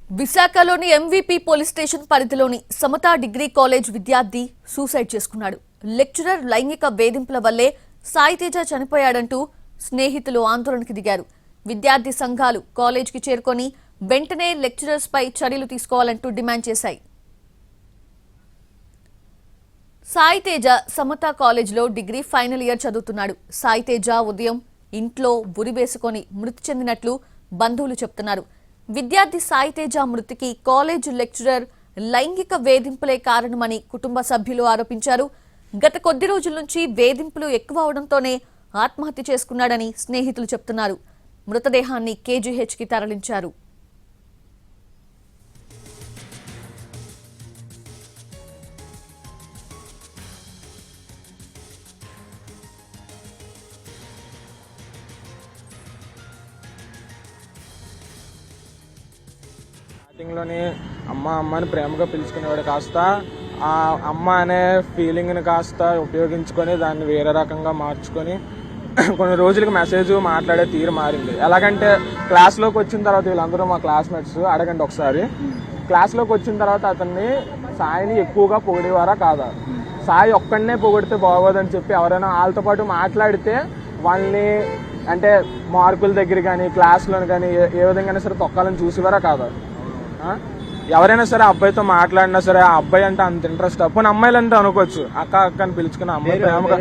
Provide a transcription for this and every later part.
విశాఖలోని MVP police station పరిధిలోని సమతా degree college విద్యార్థి సూసైడ్ చేసుకున్నాడు. లెక్చరర్ లైంగిక వేధింపుల వల్లే సాయితేజ చనిపోయాడంటూ స్నేహితులు ఆందోళనకు దిగారు. విద్యార్థి సంఘాలు కాలేజ్కి చేరుకొని వెంటనే లెక్చరర్స్ పై చర్యలు తీసుకోవాలంటూ డిమాండ్ చేశాయి. సాయితేజ సమతా కాలేజ్లో డిగ్రీ ఫైనల్ ఇయర్ చదువుతున్నాడు. సాయితేజ ఉదయం ఇంట్లో ఉరివేసుకొని మృతి చెందినట్లు బంధువులు చెప్తున్నారు. విద్యార్థి సాయితేజ మృతికి కాలేజ్ లెక్చరర్ లైంగిక వేధింపులే కారణమని కుటుంబ సభ్యులు ఆరోపించారు. గత కొద్ది రోజుల నుంచి వేధింపులు ఎక్కువ అవడంతోనే ఆత్మహత్య చేసుకున్నాడని స్నేహితులు చెప్తున్నారు. మృతదేహాన్ని కేజీహెచ్కి తరలించారు. స్టార్టింగ్లోని అమ్మ అని ప్రేమగా పిలుచుకునేవాడు కాస్త ఆ అమ్మ అనే ఫీలింగ్ని కాస్త ఉపయోగించుకొని దాన్ని వేరే రకంగా మార్చుకొని కొన్ని రోజులకి మెసేజ్ మాట్లాడే తీరు మారింది. ఎలాగంటే క్లాస్లోకి వచ్చిన తర్వాత వీళ్ళందరూ మా క్లాస్మేట్స్ అడగండి ఒకసారి, క్లాస్లోకి వచ్చిన తర్వాత అతన్ని సాయిని ఎక్కువగా పొగిడేవారా కాదా, సాయి ఒక్కడనే పొగిడితే బాగోదని చెప్పి ఎవరైనా వాళ్ళతో పాటు మాట్లాడితే వాళ్ళని అంటే మార్కుల దగ్గర కానీ క్లాస్లో కానీ ఏ విధంగా సరే తొక్కాలని చూసేవారా కాదా. ఎవరైనా సరే అబ్బాయితో మాట్లాడినా సరే ఆ అబ్బాయి అంటే అంత ఇంట్రెస్ట్ అప్పుడు అమ్మాయిలు అంటే అనుకోవచ్చు, అక్క అని పిలుచుకున్న అమ్మాయి ప్రేమగా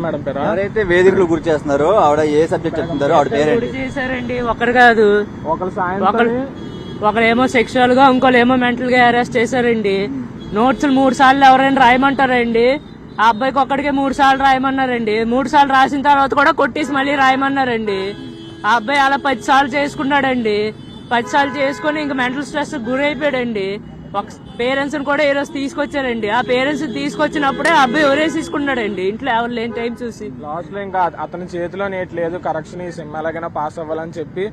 మేడం పేరు ఎవరైతే వేదికలు గురి చేస్తున్నారో ఆవిడ ఏ సబ్జెక్ట్ చెప్తున్నారో ఆవిడ పేరు చేశారండి. ఒకరు కాదు, ఒకరు సాయంత్రం ఒకరేమో సెక్షువల్ గా ఇంకోలేమో మెంటల్ గా అరెస్ట్ చేశారండి. నోట్స్ 3 సార్లు ఎవరైనా రాయమంటారండి. ఆ అబ్బాయికి ఒక్కడికే 3 సార్లు రాయమన్నారండి. 3 సార్లు రాసిన తర్వాత కూడా కొట్టేసి మళ్ళీ రాయమన్నారండి. ఆ అబ్బాయి అలా 10 సార్లు చేసుకున్నాడండి. 10 సార్లు చేసుకుని ఇంకా మెంటల్ స్ట్రెస్ గురైపోయాడండి. ఒక పేరెంట్స్ కూడా ఈ రోజు తీసుకొచ్చారండి. ఆ పేరెంట్స్ తీసుకొచ్చినప్పుడే ఆ అబ్బాయి ఎవరేసి తీసుకున్నాడండి. ఇంట్లో ఎవరు లేని టైం చూసి లాస్ట్ లో ఇంకా అతని చేతిలో నేట్ లేదు, కరెక్షన్ ఈ సిమ్ ఎలాగైనా పాస్ అవ్వాలని చెప్పి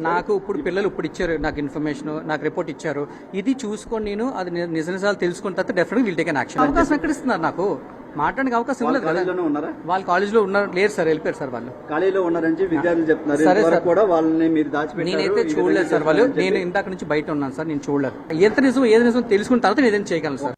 నాకు ఇప్పుడు పిల్లలు ఇప్పుడు ఇచ్చారు, నాకు ఇన్ఫర్మేషన్, నాకు రిపోర్ట్ ఇచ్చారు. ఇది చూసుకొని నేను అది నిజ నిజాలు తెలుసుకున్న తర్వాత definite will take an action. అవకాశం ఎక్కడ ఇస్తున్నారు నాకు మాట్లాడడానికి అవకాశం లేదు కదా. వాళ్ళు కాలేజ్ లో ఉన్నారు, లేరు సార్, వెళ్ళిపోయారు సార్. వాళ్ళు కాలేజీలో ఉన్నారని విద్యార్థులు చెప్తున్నారు. సరే సార్, కూడా వాళ్ళని మీరు దాచిపెట్టారు. నేనైతే చూడలేదు సార్. వాళ్ళు నేను ఇందాక నుంచి బయట ఉన్నాను సార్, నేను చూడలేదు. ఎంత నిజం ఏది నిజం తెలుసుకున్న తర్వాత నేను ఏదైనా చేయగలను సార్.